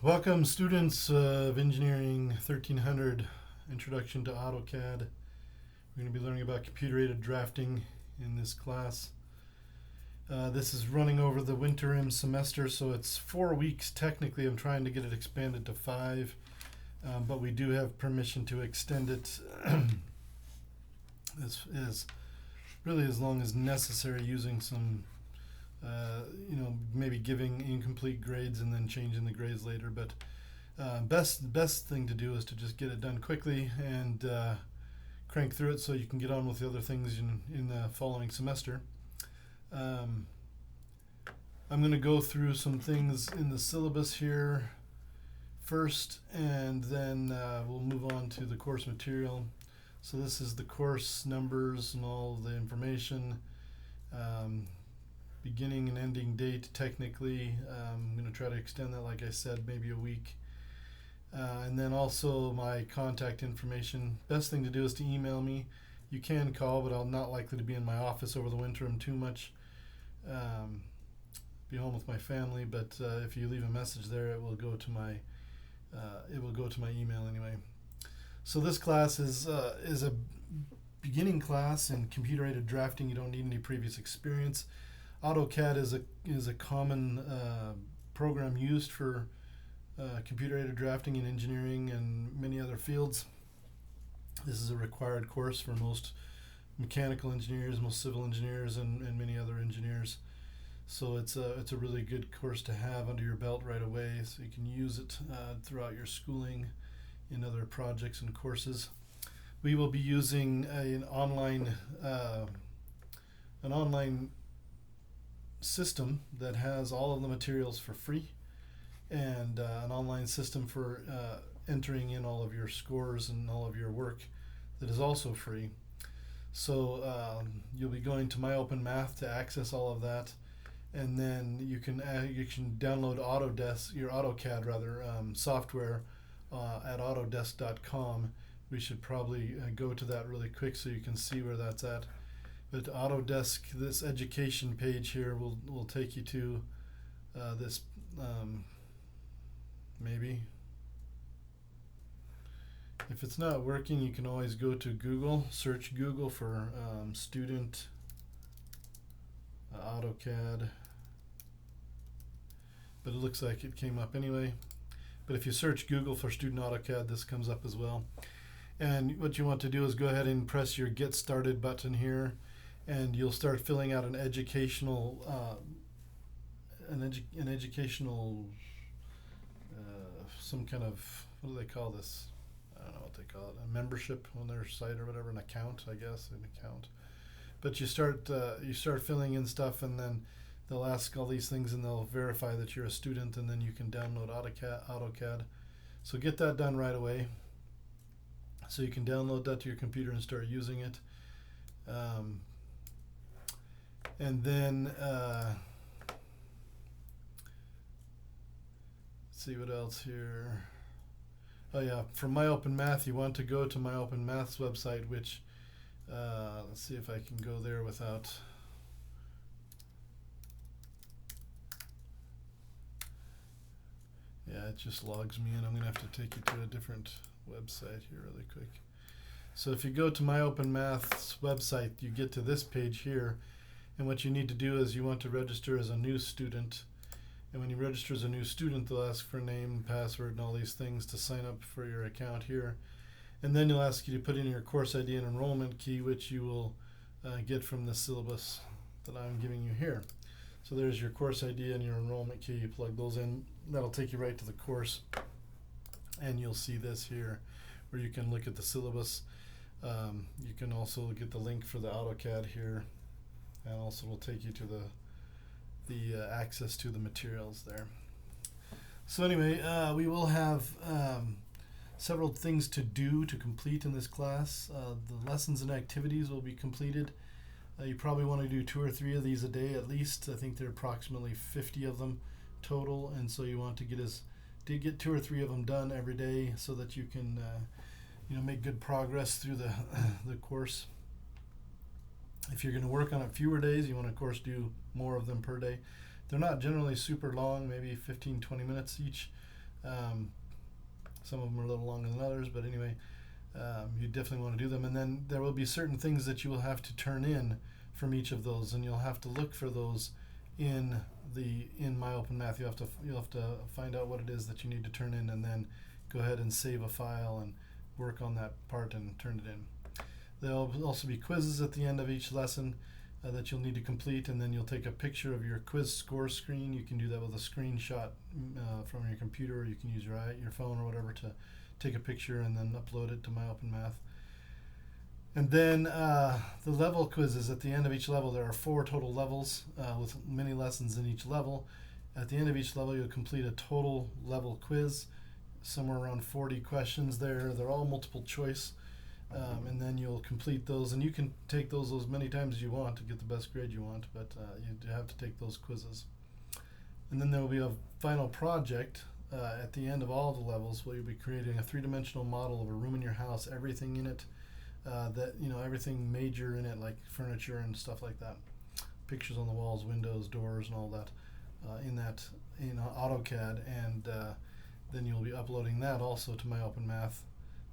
Welcome, students of Engineering 1300, Introduction to AutoCAD. We're going to be learning about computer-aided drafting in this class. This is running over the winter semester, so it's 4 weeks. Technically, I'm trying to get it expanded to 5, but we do have permission to extend it as really as long as necessary, using some maybe giving incomplete grades and then changing the grades later. But best thing to do is to just get it done quickly and crank through it so you can get on with the other things in the following semester. I'm going to go through some things in the syllabus here first, and then we'll move on to the course material. So this is the course numbers and all the information. Beginning and ending date, technically. I'm going to try to extend that, like I said, maybe a week. And then also my contact information. Best thing to do is to email me. You can call, but I'm not likely to be in my office over the winter. I'm too much. Be home with my family, but if you leave a message there, it will go to my email anyway. So this class is a beginning class in computer-aided drafting. You don't need any previous experience. AutoCAD is a common program used for computer-aided drafting in engineering and many other fields. This is a required course for most mechanical engineers, most civil engineers, and many other engineers. So it's a really good course to have under your belt right away, so you can use it throughout your schooling in other projects and courses. We will be using an online system that has all of the materials for free, and an online system for entering in all of your scores and all of your work that is also free. So you'll be going to My Open Math to access all of that, and then you can download your AutoCAD software at autodesk.com. We should probably go to that really quick so you can see where that's at. But Autodesk, this education page here will take you to this maybe. If it's not working, you can always go to Google, search Google for student AutoCAD. But it looks like it came up anyway. But if you search Google for student AutoCAD, this comes up as well. And what you want to do is go ahead and press your Get Started button here, and you'll start filling out an educational some kind of, what do they call this? I don't know what they call it. A membership on their site or whatever, an account, I guess, an account. But you start filling in stuff, and then they'll ask all these things, and they'll verify that you're a student, and then you can download AutoCAD. So get that done right away, so you can download that to your computer and start using it. And then let's see what else here. Oh yeah, for My Open Math, you want to go to My Open Math's website, which let's see if I can go there without. Yeah, it just logs me in. I'm gonna have to take you to a different website here really quick. So if you go to My Open Math's website, you get to this page here, and what you need to do is you want to register as a new student. And when you register as a new student, they'll ask for name, password, and all these things to sign up for your account here. And then they'll ask you to put in your course ID and enrollment key, which you will get from the syllabus that I'm giving you here. So there's your course ID and your enrollment key. You plug those in. That'll take you right to the course. And you'll see this here where you can look at the syllabus. You can also get the link for the AutoCAD here, and also will take you to the access to the materials there. So anyway, we will have several things to complete in this class. The lessons and activities will be completed. You probably want to do 2 or 3 of these a day at least. I think there are approximately 50 of them total, and so you want to get 2 or 3 of them done every day so that you can make good progress through the course. If you're going to work on it fewer days, you want to, of course, do more of them per day. They're not generally super long, maybe 15-20 minutes each. Some of them are a little longer than others, but anyway, you definitely want to do them. And then there will be certain things that you will have to turn in from each of those, and you'll have to look for those in My Open Math. You'll have to find out what it is that you need to turn in, and then go ahead and save a file and work on that part and turn it in. There'll also be quizzes at the end of each lesson that you'll need to complete, and then you'll take a picture of your quiz score screen. You can do that with a screenshot from your computer, or you can use your phone or whatever to take a picture and then upload it to My Open Math. And then the level quizzes at the end of each level. There are 4 total levels with many lessons in each level. At the end of each level, you'll complete a total level quiz, somewhere around 40 questions there. They're all multiple choice. And then you'll complete those, and you can take those as many times as you want to get the best grade you want, but you do have to take those quizzes. And then there will be a final project at the end of all the levels where you'll be creating a 3-dimensional model of a room in your house, everything in it, everything major in it, like furniture and stuff like that. Pictures on the walls, windows, doors, and all that in AutoCAD, and then you'll be uploading that also to My Open Math,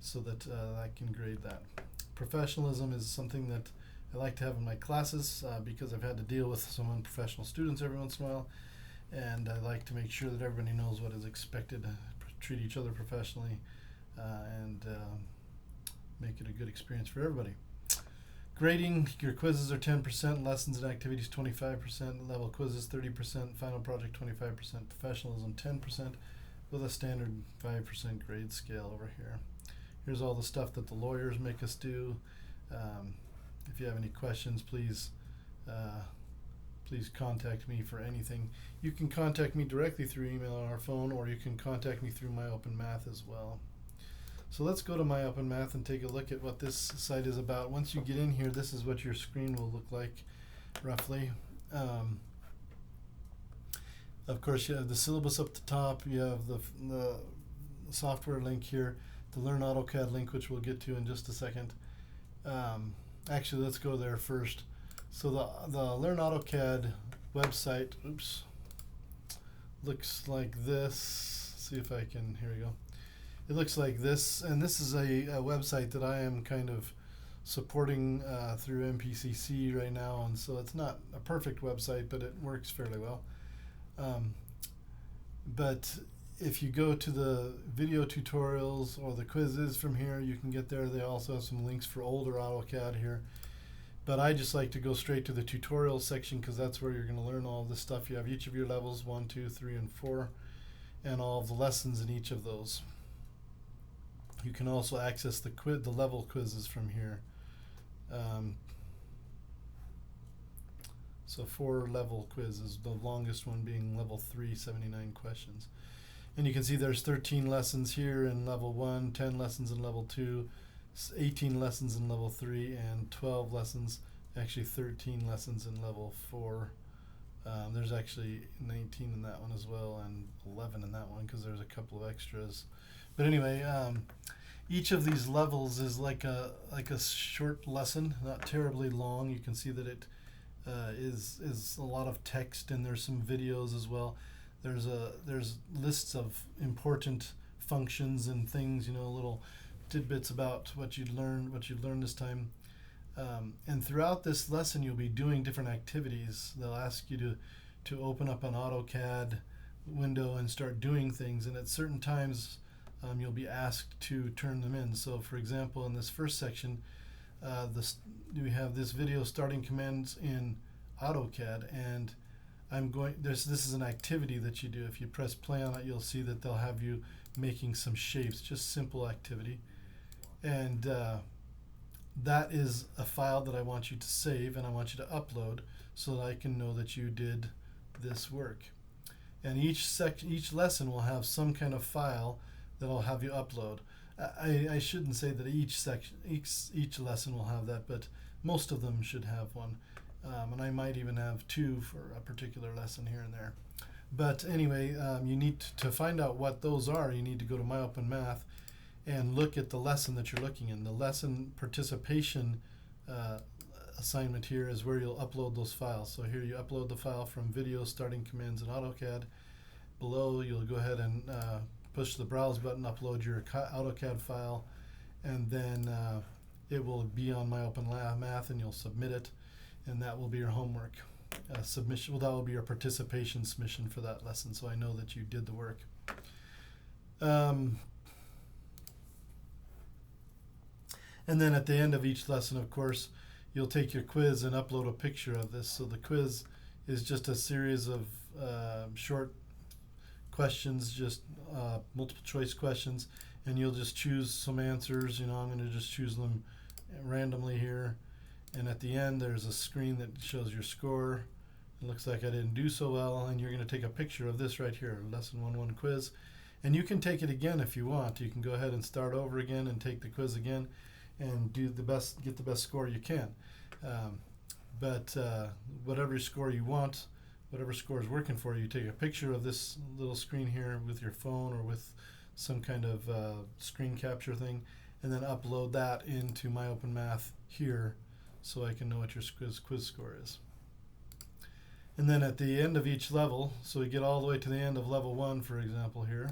so that I can grade that. Professionalism is something that I like to have in my classes because I've had to deal with some unprofessional students every once in a while, and I like to make sure that everybody knows what is expected, treat each other professionally, and make it a good experience for everybody. Grading, your quizzes are 10%, lessons and activities 25%, level quizzes 30%, final project 25%, professionalism 10%, with a standard 5% grade scale over here. Here's all the stuff that the lawyers make us do. If you have any questions, please contact me for anything. You can contact me directly through email on our phone, or you can contact me through My Open Math as well. So let's go to My Open Math and take a look at what this site is about. Once you get in here, this is what your screen will look like, roughly. Of course, you have the syllabus up the top. You have the software link here, the Learn AutoCAD link, which we'll get to in just a second. Actually, let's go there first. So the Learn AutoCAD website, looks like this. See if I can, here we go. It looks like this, and this is a website that I am kind of supporting through MPCC right now, and so it's not a perfect website, but it works fairly well. But if you go to the video tutorials or the quizzes from here, you can get there. They also have some links for older AutoCAD here. But I just like to go straight to the tutorial section because that's where you're going to learn all this stuff. You have each of your levels, 1, 2, 3, and 4, and all of the lessons in each of those. You can also access the level quizzes from here. So 4 level quizzes, the longest one being level 3, 79 questions. And you can see there's 13 lessons here in level 1, 10 lessons in level 2, 18 lessons in level 3, and 12 lessons, actually 13 lessons in level 4. There's actually 19 in that one as well, and 11 in that one because there's a couple of extras. But anyway, each of these levels is like a short lesson, not terribly long. You can see that it is a lot of text, and there's some videos as well. There's lists of important functions and things, little tidbits about what you'd learned this time. And throughout this lesson, you'll be doing different activities. They'll ask you to open up an AutoCAD window and start doing things, and at certain times you'll be asked to turn them in. So for example, in this first section, we have this video starting commands in AutoCAD, and this is an activity that you do. If you press play on it, you'll see that they'll have you making some shapes, just simple activity. And that is a file that I want you to save, and I want you to upload so that I can know that you did this work. And each lesson will have some kind of file that I'll have you upload. I shouldn't say that each lesson will have that, but most of them should have one. And I might even have 2 for a particular lesson here and there. But anyway, you need to find out what those are. You need to go to My Open Math and look at the lesson that you're looking in. The lesson participation assignment here is where you'll upload those files. So here you upload the file from video starting commands in AutoCAD. Below, you'll go ahead and push the browse button, upload your AutoCAD file, and then it will be on My Open Math, and you'll submit it, and that will be your homework submission. Well, that will be your participation submission for that lesson, so I know that you did the work. And then at the end of each lesson, of course, you'll take your quiz and upload a picture of this. So the quiz is just a series of short questions, just multiple choice questions, and you'll just choose some answers. I'm going to just choose them randomly here. And at the end, there's a screen that shows your score. It looks like I didn't do so well, and you're going to take a picture of this right here, Lesson 1-1 quiz. And you can take it again if you want. You can go ahead and start over again and take the quiz again and get the best score you can. But whatever score you want, whatever score is working for you, take a picture of this little screen here with your phone or with some kind of screen capture thing, and then upload that into My Open Math here so I can know what your quiz score is. And then at the end of each level, so we get all the way to the end of level 1, for example here,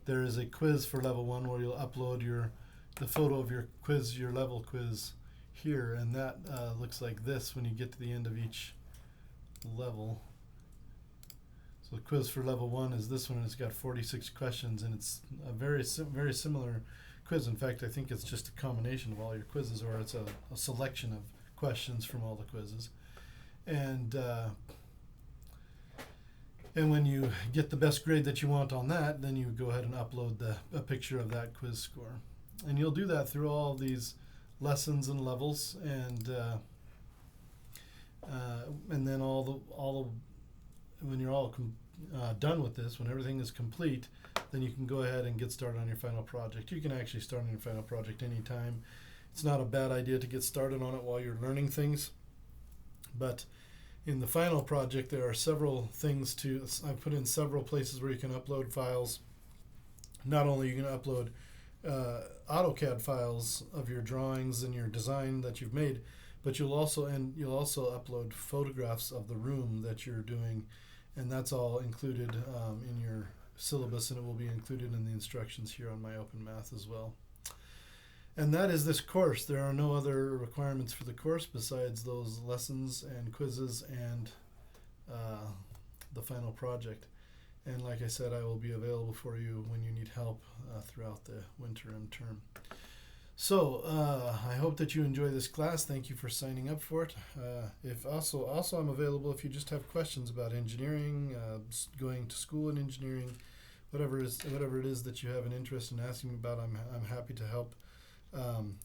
there is a quiz for level 1 where you'll upload the photo of your quiz, your level quiz here, and that looks like this when you get to the end of each level. So the quiz for level 1 is this one, and it's got 46 questions, and it's a very similar quiz. In fact, I think it's just a combination of all your quizzes, or it's a selection of questions from all the quizzes. And when you get the best grade that you want on that, then you go ahead and upload a picture of that quiz score. And you'll do that through all these lessons and levels, and then when you're all done with this, when everything is complete, then you can go ahead and get started on your final project. You can actually start on your final project anytime. It's not a bad idea to get started on it while you're learning things, but in the final project there are several things I've put in several places where you can upload files. Not only are you going to upload AutoCAD files of your drawings and your design that you've made, but you'll also upload photographs of the room that you're doing, and that's all included in your syllabus, and it will be included in the instructions here on My Open Math as well. And that is this course. There are no other requirements for the course besides those lessons and quizzes and the final project. And like I said, I will be available for you when you need help throughout the winter and term. So I hope that you enjoy this class. Thank you for signing up for it. If also I'm available if you just have questions about engineering, going to school in engineering, whatever it is that you have an interest in asking me about. I'm happy to help.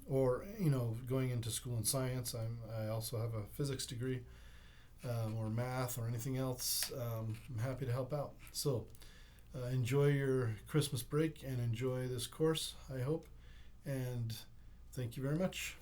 Or going into school in science. I also have a physics degree, or math, or anything else. I'm happy to help out. So enjoy your Christmas break and enjoy this course, I hope. And thank you very much.